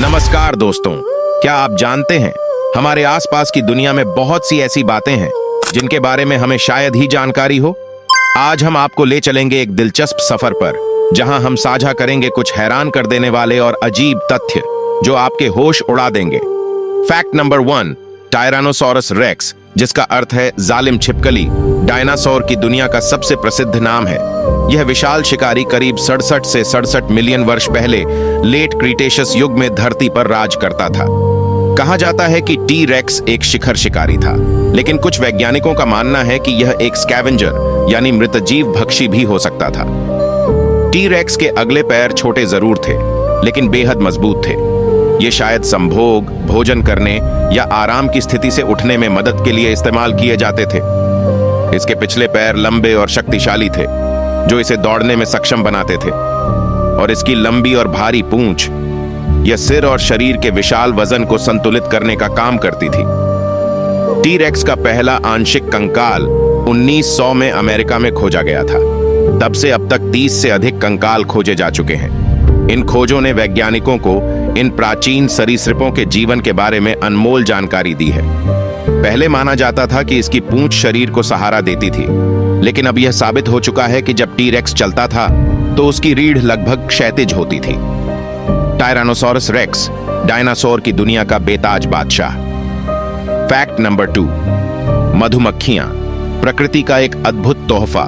नमस्कार दोस्तों, क्या आप जानते हैं हमारे आसपास की दुनिया में बहुत सी ऐसी बातें हैं जिनके बारे में हमें शायद ही जानकारी हो। आज हम आपको ले चलेंगे एक दिलचस्प सफर पर, जहां हम साझा करेंगे कुछ हैरान कर देने वाले और अजीब तथ्य जो आपके होश उड़ा देंगे। फैक्ट नंबर 1, टायरानोसॉरस रेक्स, जिसका अर्थ है जालिम छिपकली, डायनासोर की दुनिया का सबसे प्रसिद्ध नाम है। यह विशाल शिकारी करीब 67 से 67 मिलियन वर्ष पहले लेट क्रीटेशियस युग में धरती पर राज करता था। कहा जाता है कि टी रेक्स एक शिखर शिकारी था, लेकिन कुछ वैज्ञानिकों का मानना है कि यह एक स्कैवेंजर यानी मृतजीव भक्षी भी हो सकता था। टी रेक्स के अगले पैर छोटे जरूर थे, लेकिन बेहद मजबूत थे। ये शायद संभोग, भोजन करने या आराम की स्थिति से उठने में मदद के लिए इस्तेमाल किए जाते थे। इसके पिछले पैर लंबे और शक्तिशाली थे, जो इसे दौड़ने में सक्षम बनाते थे, और इसकी लंबी और भारी पूंछ यह सिर और शरीर के विशाल वजन को संतुलित करने का काम करती थी। टी रेक्स का पहला आंशिक कंकाल 1900 में अमेरिका में खोजा गया था। तब से अब तक 30 से अधिक कंकाल खोजे जा चुके हैं। इन खोजों ने वैज्ञानिकों को इन प्राचीन सरीसृपों के जीवन के बारे में अनमोल जानकारी दी है। पहले माना जाता था कि इसकी पूंछ शरीर को सहारा देती थी, लेकिन अब यह साबित हो चुका है कि जब टी रेक्स चलता था तो उसकी रीढ़ लगभग क्षैतिज होती थी। टायरानोसॉरस रेक्स, डायनासोर की दुनिया का बेताज बादशाह। फैक्ट नंबर 2, मधुमक्खियां, प्रकृति का एक अद्भुत तोहफा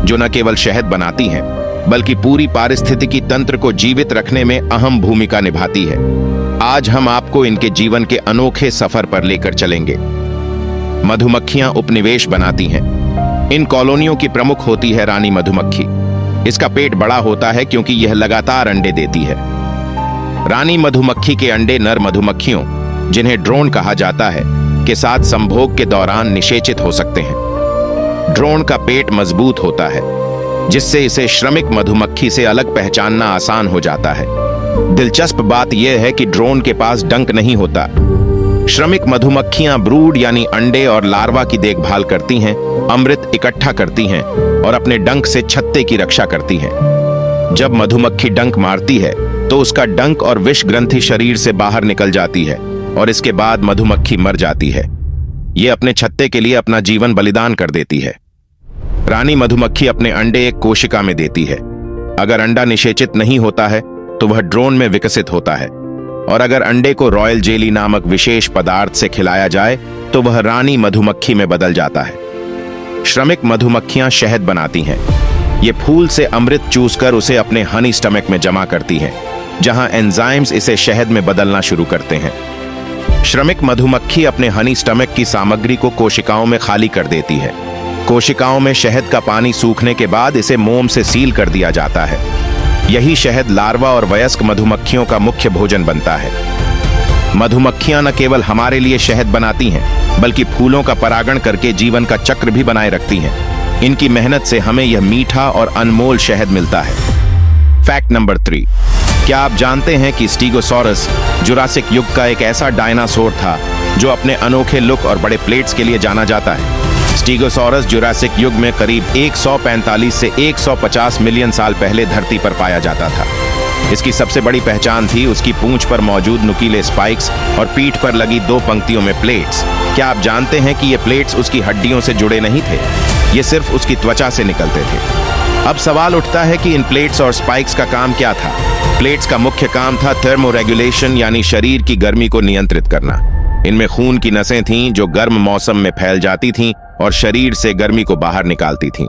जो न केवल शहद बनाती हैं, बल्कि पूरी पारिस्थितिकी तंत्र को जीवित रखने में अहम भूमिका निभाती है। आज हम आपको इनके जीवन के अनोखे सफर पर लेकर चलेंगे। मधुमक्खियां उपनिवेश बनाती हैं। इन कॉलोनियों की प्रमुख होती है रानी मधुमक्खी। इसका पेट बड़ा होता है क्योंकि यह लगातार अंडे देती है। रानी मधुमक्खी के अंडे नर मधुमक्खियों, जिन्हें ड्रोन कहा जाता है, के साथ संभोग के दौरान निषेचित हो सकते हैं। ड्रोन का पेट मजबूत होता है, जिससे इसे श्रमिक मधुमक्खी से अलग पहचानना आसान हो जाता है। दिलचस्प बात यह है कि ड्रोन के पास डंक नहीं होता। श्रमिक मधुमक्खियां ब्रूड यानी अंडे और लार्वा की देखभाल करती हैं, अमृत इकट्ठा करती हैं और अपने डंक से छत्ते की रक्षा करती हैं। जब मधुमक्खी डंक मारती है तो उसका डंक और विष ग्रंथि शरीर से बाहर निकल जाती है और इसके बाद मधुमक्खी मर जाती है। यह अपने छत्ते के लिए अपना जीवन बलिदान कर देती है। रानी मधुमक्खी अपने अंडे एक कोशिका में देती है। अगर अंडा निषेचित नहीं होता है तो वह ड्रोन में विकसित होता है, और अगर अंडे को रॉयल जेली नामक विशेष पदार्थ से खिलाया जाए तो वह रानी मधुमक्खी में बदल जाता है। श्रमिक मधुमक्खियां शहद बनाती हैं। ये फूल से अमृत चूसकर उसे अपने हनी स्टमक में जमा करती हैं, जहां एंजाइम्स इसे शहद में बदलना शुरू करते हैं। श्रमिक मधुमक्खी अपने हनी स्टमक की सामग्री को कोशिकाओं में खाली कर देती है। कोशिकाओं में शहद का पानी सूखने के बाद इसे मोम से सील कर दिया जाता है। यही शहद लार्वा और वयस्क मधुमक्खियों का मुख्य भोजन बनता है। मधुमक्खियां न केवल हमारे लिए शहद बनाती हैं, बल्कि फूलों का परागण करके जीवन का चक्र भी बनाए रखती हैं। इनकी मेहनत से हमें यह मीठा और अनमोल शहद मिलता है। फैक्ट नंबर 3, क्या आप जानते हैं कि स्टीगोसॉरस जुरासिक युग का एक ऐसा डायनासोर था जो अपने अनोखे लुक और बड़े प्लेट्स के लिए जाना जाता है। स्टीगोसॉरस जुरासिक युग में करीब 145 से 150 मिलियन साल पहले धरती पर पाया जाता था। इसकी सबसे बड़ी पहचान थी उसकी पूंछ पर मौजूद नुकीले स्पाइक्स और पीठ पर लगी 2 पंक्तियों में प्लेट्स। क्या आप जानते हैं कि ये प्लेट्स उसकी हड्डियों से जुड़े नहीं थे, ये सिर्फ उसकी त्वचा से निकलते थे। अब सवाल उठता है कि इन प्लेट्स और स्पाइक्स का काम क्या था। प्लेट्स का मुख्य काम था थर्मोरेगुलेशन, यानी शरीर की गर्मी को नियंत्रित करना। इनमें खून की नसें थीं जो गर्म मौसम में फैल जाती थीं और शरीर से गर्मी को बाहर निकालती थीं।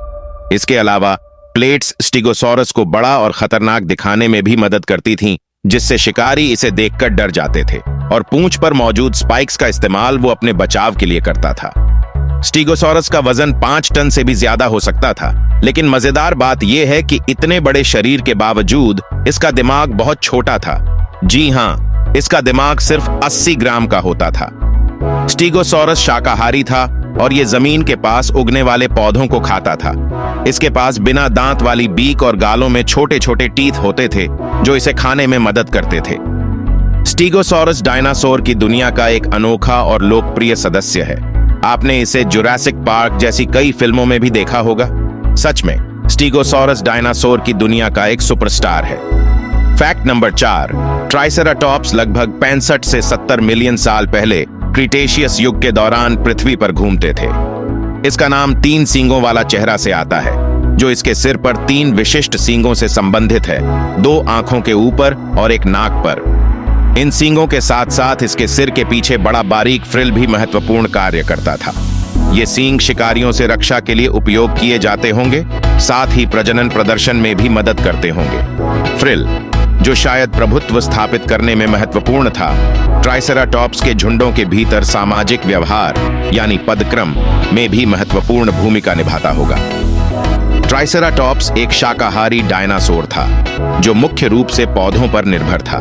इसके अलावा प्लेट्स स्टीगोसॉरस को बड़ा और खतरनाक दिखाने में भी मदद करती थीं, जिससे शिकारी इसे देखकर डर जाते थे, और पूंछ पर मौजूद स्पाइक्स का इस्तेमाल वो अपने बचाव के लिए करता था। स्टीगोसॉरस का वजन 5 टन से भी ज्यादा हो सकता था, लेकिन मजेदार बात यह है कि इतने बड़े शरीर के बावजूद इसका दिमाग बहुत छोटा था। जी हां, इसका दिमाग सिर्फ 80 ग्राम का होता था। स्टीगोसॉरस शाकाहारी था और ये जमीन के पास उगने वाले पौधों को खाता था। इसके पास बिना दांत वाली बीक और गालों में छोटे छोटे टीथ होते थे जो इसे खाने में मदद करते थे। स्टीगोसॉरस डायनासोर की दुनिया का एक अनोखा और लोकप्रिय सदस्य है। आपने इसे जुरासिक पार्क जैसी कई फिल्मों में भी देखा होगा। सच में स्टीगोसॉरस डायनासोर की दुनिया का एक सुपरस्टार है। फैक्ट नंबर 4, ट्राइसेराटॉप्स लगभग 65 से 70 मिलियन साल पहले क्रीटेशियस युग के दौरान पृथ्वी पर घूमते थे। इसका नाम 3 सींगों वाला चेहरा से आता है, जो इसके सिर पर 3 विशिष्ट सींगों से संबंधित है, 2 आंखों के ऊपर और एक नाक पर। इन सींगों के साथ साथ इसके सिर के पीछे बड़ा बारीक फ्रिल भी महत्वपूर्ण कार्य करता था। ये सींग शिकारियों से रक्षा के लिए उपयोग किए जाते होंगे, साथ ही प्रजनन प्रदर्शन में भी मदद करते होंगे। फ्रिल, जो शायद प्रभुत्व स्थापित करने में महत्वपूर्ण था, ट्राइसेराटॉप्स के झुंडों के भीतर सामाजिक व्यवहार यानी पदक्रम में भी महत्वपूर्ण भूमिका निभाता होगा। ट्राइसेराटॉप्स एक शाकाहारी डायनासोर था, जो मुख्य रूप से पौधों पर निर्भर था।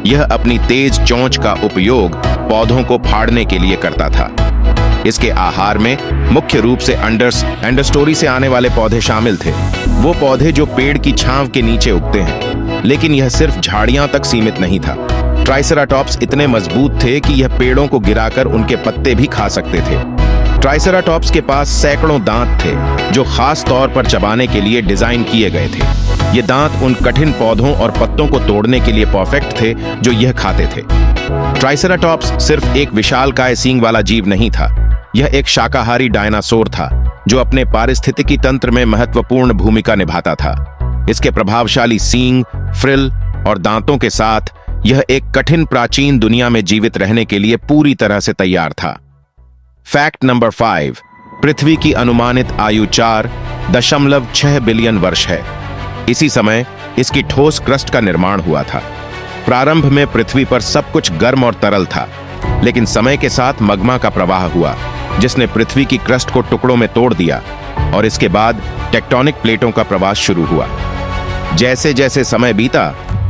यह अपनी तेज चोंच का उपयोग पौधों को फाड़ने के लिए करता था। इसके आहार में मुख्य रूप से अंडरस्टोरी से आने वाले पौधे शामिल थे, वो पौधे जो पेड़ की छांव के नीचे उगते हैं। लेकिन यह सिर्फ झाड़ियां तक सीमित नहीं था। ट्राइसेराटॉप्स इतने मजबूत थे कि यह पेड़ों को गिराकर उनके पत्ते भी खा सकते थे। ट्राइसेराटॉप्स के पास सैकड़ों दांत थे, जो खास तौर पर चबाने के लिए डिजाइन किए गए थे। ये दांत उन कठिन पौधों और पत्तों को तोड़ने के लिए परफेक्ट थे जो यह खाते थे। ट्राइसेराटॉप्स सिर्फ एक विशालकाय सींग वाला जीव नहीं था, यह एक शाकाहारी डायनासोर था जो अपने पारिस्थितिकी तंत्र में महत्वपूर्ण भूमिका निभाता था। इसके प्रभावशाली सींग, फ्रिल और दांतों के साथ यह एक कठिन प्राचीन दुनिया में जीवित रहने के लिए पूरी तरह से तैयार था। फैक्ट नंबर 5, पृथ्वी की अनुमानित आयु 4.6 बिलियन वर्ष है। इसी समय इसकी ठोस क्रस्ट का निर्माण हुआ था। प्रारंभ में पृथ्वी पर सब कुछ गर्म और तरल था, लेकिन समय के साथ मग्मा का प्रवाह हुआ, जिसने पृथ्वी की क्रस्ट को टुकड़ों में तोड़ दिया, और इसके बाद टेक्टोनिक प्लेटों का प्रवास शुरू हुआ। जैसे जैसे समय बीता,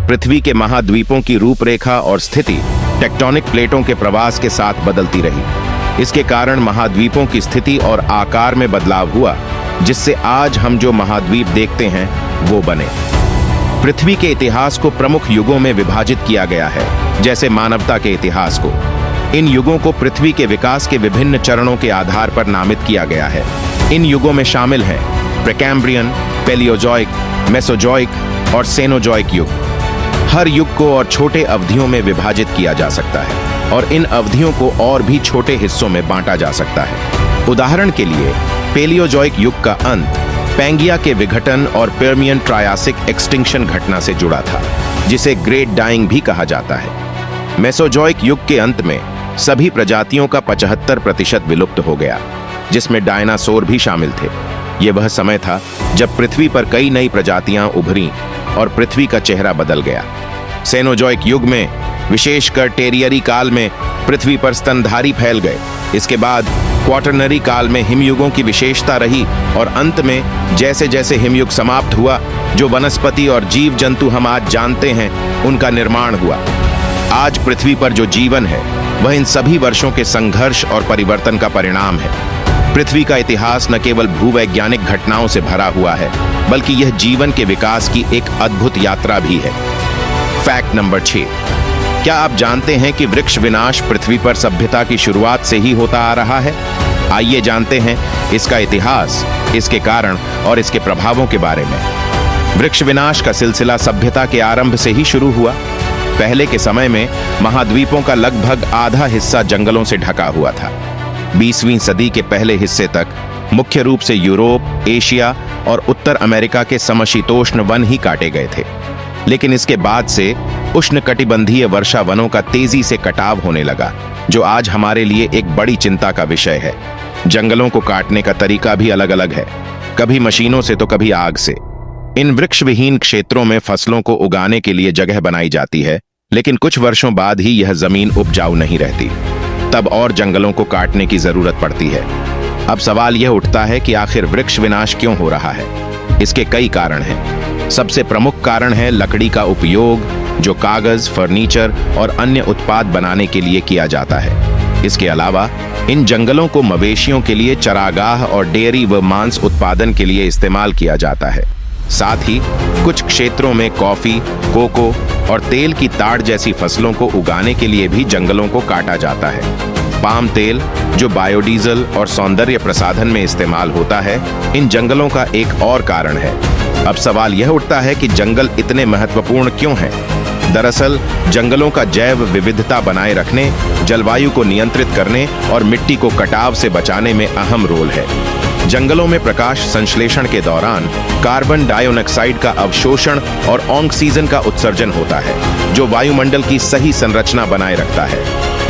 पृथ्वी के महाद्वीपों की रूपरेखा और स्थिति टेक्टोनिक प्लेटों के प्रवास के साथ बदलती रही। इसके कारण महाद्वीपों की स्थिति और आकार में बदलाव हुआ, जिससे आज हम जो महाद्वीप देखते हैं वो बने। पृथ्वी के इतिहास को प्रमुख युगों में विभाजित किया गया है, जैसे मानवता के इतिहास को। इन युगों को पृथ्वी के विकास के विभिन्न चरणों के आधार पर नामित किया गया है। इन युगों में शामिल हैं प्रेकैम्ब्रियन, पेलियोजॉइक, मेसोजॉइक और सेनोजॉइक युग। हर युग को और छोटे अवधियों में विभाजित किया जा सकता है, और इन अवधियों को और भी छोटे हिस्सों में बांटा जा सकता है। उदाहरण के लिए, पेलियोजॉइक युग का अंत पैंगिया के विघटन और पर्मियन ट्रायासिक एक्सटिंक्शन घटना से जुड़ा था, जिसे ग्रेट डाइंग भी कहा जाता है। मेसोजॉइक युग के अंत में सभी प्रजातियों का 75% विलुप्त हो गया, जिसमें डायनासोर भी शामिल थे। यह वह समय था जब पृथ्वी पर कई नई प्रजातियां उभरी और पृथ्वी का चेहरा बदल गया। सेनोजॉइक युग में, विशेषकर टेरियरी काल में, पृथ्वी पर स्तनधारी फैल गए। इसके बाद क्वाटरनरी काल में हिमयुगों की विशेषता रही, और अंत में जैसे जैसे हिमयुग समाप्त हुआ, जो वनस्पति और जीव जंतु हम आज जानते हैं उनका निर्माण हुआ। आज पृथ्वी पर जो जीवन है वह इन सभी वर्षों के संघर्ष और परिवर्तन का परिणाम है। पृथ्वी का इतिहास न केवल भूवैज्ञानिक घटनाओं से भरा हुआ है, बल्कि यह जीवन के विकास की एक अद्भुत यात्रा भी है। फैक्ट नंबर 6, क्या आप जानते हैं कि वृक्ष विनाश पृथ्वी पर सभ्यता की शुरुआत से ही होता आ रहा है? आइए जानते हैं इसका इतिहास, इसके कारण और इसके प्रभावों के बारे में। वृक्ष विनाश का सिलसिला सभ्यता के आरंभ से ही शुरू हुआ। पहले के समय में महाद्वीपों का लगभग आधा हिस्सा जंगलों से ढका हुआ था। 20वीं सदी के पहले हिस्से तक मुख्य रूप से यूरोप, एशिया और उत्तर अमेरिका के समशीतोष्ण वन ही काटे गए थे। लेकिन इसके बाद से उष्णकटिबंधीय वर्षा वनों का तेजी से कटाव होने लगा, जो आज हमारे लिए एक बड़ी चिंता का विषय है। जंगलों को काटने का तरीका भी अलग अलग है, कभी मशीनों से तो कभी आग से। इन वृक्ष विहीन क्षेत्रों में फसलों को उगाने के लिए जगह बनाई जाती है, लेकिन कुछ वर्षों बाद ही यह जमीन उपजाऊ नहीं रहती। तब और जंगलों को काटने की जरूरत पड़ती है। अब सवाल यह उठता है कि आखिर वृक्ष विनाश क्यों हो रहा है? इसके कई कारण हैं। सबसे प्रमुख कारण है लकड़ी का उपयोग, जो कागज, फर्नीचर और अन्य उत्पाद बनाने के लिए किया जाता है। इसके अलावा इन जंगलों को मवेशियों के लिए चरागाह और डेयरी व मांस उत्पादन के लिए इस्तेमाल किया जाता है। साथ ही कुछ क्षेत्रों में कॉफी, कोको और तेल की ताड़ जैसी फसलों को उगाने के लिए भी जंगलों को काटा जाता है। पाम तेल, जो बायोडीजल और सौंदर्य प्रसाधन में इस्तेमाल होता है, इन जंगलों का एक और कारण है। अब सवाल यह उठता है कि जंगल इतने महत्वपूर्ण क्यों हैं? दरअसल जंगलों का जैव विविधता बनाए रखने, जलवायु को नियंत्रित करने और मिट्टी को कटाव से बचाने में अहम रोल है। जंगलों में प्रकाश संश्लेषण के दौरान कार्बन डाइऑक्साइड का अवशोषण और ऑक्सीजन का उत्सर्जन होता है, जो वायुमंडल की सही संरचना बनाए रखता है।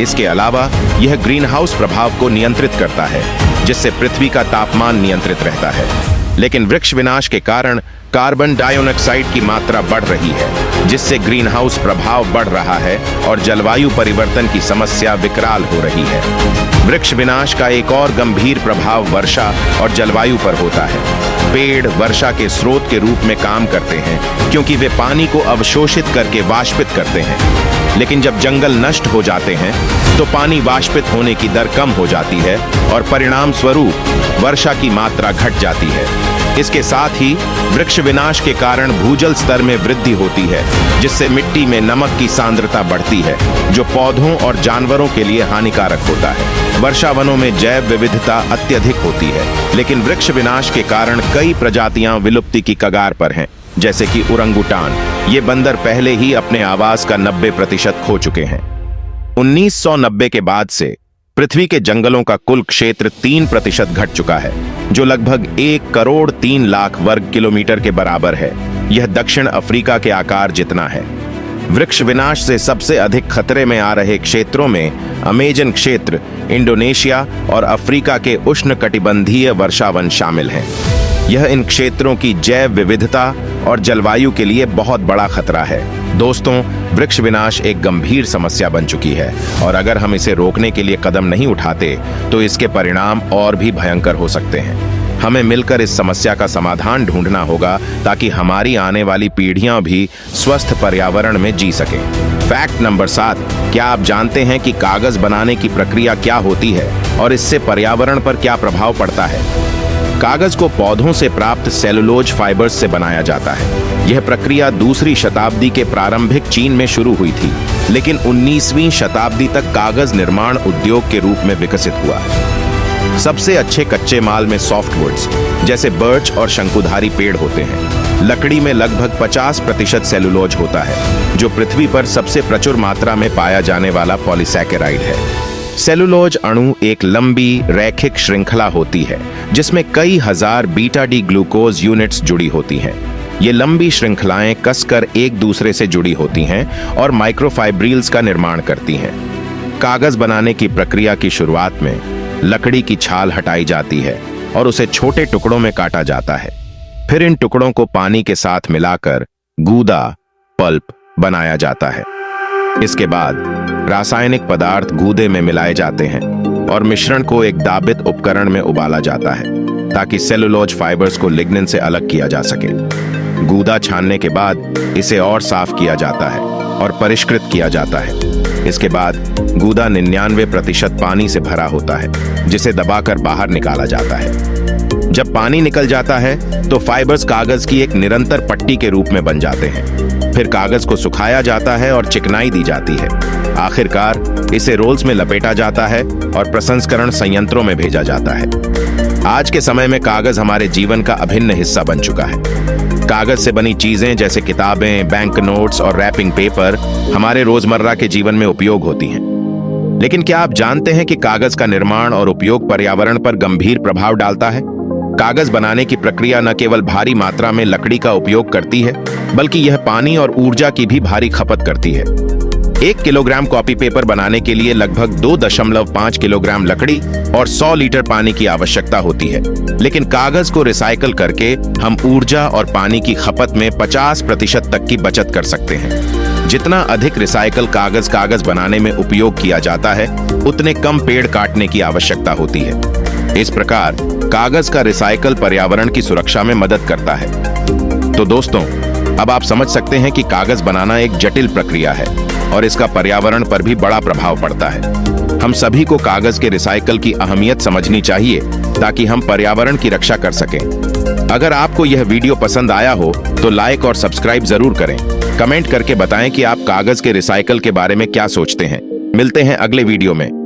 इसके अलावा यह ग्रीन हाउस प्रभाव को नियंत्रित करता है, जिससे पृथ्वी का तापमान नियंत्रित रहता है। लेकिन वृक्ष विनाश के कारण कार्बन डाइऑक्साइड की मात्रा बढ़ रही है, जिससे ग्रीन हाउस प्रभाव बढ़ रहा है और जलवायु परिवर्तन की समस्या विकराल हो रही है। वृक्ष विनाश का एक और गंभीर प्रभाव वर्षा और जलवायु पर होता है। पेड़ वर्षा के स्रोत के रूप में काम करते हैं, क्योंकि वे पानी को अवशोषित करके वाष्पित करते हैं। लेकिन जब जंगल नष्ट हो जाते हैं तो पानी वाष्पित होने की दर कम हो जाती है और परिणाम स्वरूप वर्षा की मात्रा घट जाती है। इसके साथ ही वृक्ष विनाश के कारण भूजल स्तर में वृद्धि होती है, जिससे मिट्टी में नमक की सांद्रता बढ़ती है, जो पौधों और जानवरों के लिए हानिकारक होता है। वर्षा वनों में जैव विविधता अत्यधिक होती है, लेकिन वृक्ष विनाश के कारण कई प्रजातियां विलुप्ति की कगार पर हैं, जैसे कि ओरंगुटान। ये बंदर पहले ही अपने आवास का 90% खो चुके हैं। 1990 के बाद से पृथ्वी के जंगलों का कुल क्षेत्र 3% घट चुका है, जो लगभग 1,03,00,000 वर्ग किलोमीटर के बराबर है। यह दक्षिण अफ्रीका के आकार जितना है। वृक्ष विनाश से सबसे अधिक खतरे में आ रहे क्षेत्रों में अमेजन क्षेत्र, इंडोनेशिया और अफ्रीका के उष्णकटिबंधीय वर्षावन शामिल हैं। यह इन क्षेत्रों की जैव विविधता और जलवायु के लिए बहुत बड़ा खतरा है। दोस्तों, वृक्ष विनाश एक गंभीर समस्या बन चुकी है और अगर हम इसे रोकने के लिए कदम नहीं उठाते तो इसके परिणाम और भी भयंकर हो सकते हैं। हमें मिलकर इस समस्या का समाधान ढूंढना होगा, ताकि हमारी आने वाली पीढ़ियां भी स्वस्थ पर्यावरण में जी सकें। फैक्ट नंबर 7, क्या आप जानते हैं कि कागज बनाने की प्रक्रिया क्या होती है और इससे पर्यावरण पर क्या प्रभाव पड़ता है? कागज को पौधों से प्राप्त सेलुलोज फाइबर्स से बनाया जाता है। यह प्रक्रिया दूसरी शताब्दी के प्रारंभिक चीन में शुरू हुई थी, लेकिन 19वीं शताब्दी तक कागज निर्माण उद्योग के रूप में विकसित हुआ। सबसे अच्छे कच्चे माल में सॉफ्टवुड्स जैसे बर्च और शंकुधारी पेड़ होते हैं। लकड़ी में लगभग 50% सेलुलोज होता है, जो पृथ्वी पर सबसे प्रचुर मात्रा में पाया जाने वाला पॉलीसैकेराइड है। सेलुलोज अणु एक लंबी रैखिक श्रृंखला होती है, जिसमें कई हजार बीटा डी ग्लूकोज यूनिट्स जुड़ी होती हैं। ये लंबी श्रृंखलाएं कसकर एक दूसरे से जुड़ी होती हैं और माइक्रोफाइब्रिल्स का निर्माण करती हैं। कागज बनाने की प्रक्रिया की शुरुआत में लकड़ी की छाल हटाई जाती है और उसे छोटे टुकड़ों में काटा जाता है। फिर इन टुकड़ों को पानी के साथ मिलाकर गूदा पल्प बनाया जाता है। इसके बाद रासायनिक पदार्थ गूदे में मिलाए जाते हैं और मिश्रण को एक दाबित उपकरण में उबाला जाता है, ताकि सेलुलोज फाइबर्स को लिग्निन से अलग किया जा सके। गूदा छानने के बाद इसे और साफ किया जाता है और परिष्कृत किया जाता है। इसके बाद गूदा 99% पानी से भरा होता है, जिसे दबाकर बाहर निकाला जाता है। जब पानी निकल जाता है तो फाइबर्स कागज की एक निरंतर पट्टी के रूप में बन जाते हैं। फिर कागज को सुखाया जाता है और चिकनाई दी जाती है। आखिरकार इसे रोल्स में लपेटा जाता है और प्रसंस्करण संयंत्रों में भेजा जाता है। आज के समय में कागज हमारे जीवन का अभिन्न हिस्सा बन चुका है। कागज से बनी चीजें जैसे किताबें, बैंक नोट्स और रैपिंग पेपर हमारे रोजमर्रा के जीवन में उपयोग होती हैं। लेकिन क्या आप जानते हैं कि कागज का निर्माण और उपयोग पर्यावरण पर गंभीर प्रभाव डालता है? कागज बनाने की प्रक्रिया न केवल भारी मात्रा में लकड़ी का उपयोग करती है, बल्कि यह पानी और ऊर्जा की भी भारी खपत करती है। 1 किलोग्राम कॉपी पेपर बनाने के लिए लगभग 2.5 किलोग्राम लकड़ी और 100 लीटर पानी की आवश्यकता होती है। लेकिन कागज को रिसाइकल करके हम ऊर्जा और पानी की खपत में 50% तक की बचत कर सकते हैं। जितना अधिक रिसाइकल कागज बनाने में उपयोग किया जाता है, उतने कम पेड़ काटने की आवश्यकता होती है। इस प्रकार कागज का रिसाइकल पर्यावरण की सुरक्षा में मदद करता है। तो दोस्तों, अब आप समझ सकते हैं कि कागज बनाना एक जटिल प्रक्रिया है और इसका पर्यावरण पर भी बड़ा प्रभाव पड़ता है। हम सभी को कागज के रिसाइकल की अहमियत समझनी चाहिए, ताकि हम पर्यावरण की रक्षा कर सकें। अगर आपको यह वीडियो पसंद आया हो तो लाइक और सब्सक्राइब जरूर करें। कमेंट करके बताएं कि आप कागज के रिसाइकल के बारे में क्या सोचते हैं। मिलते हैं अगले वीडियो में।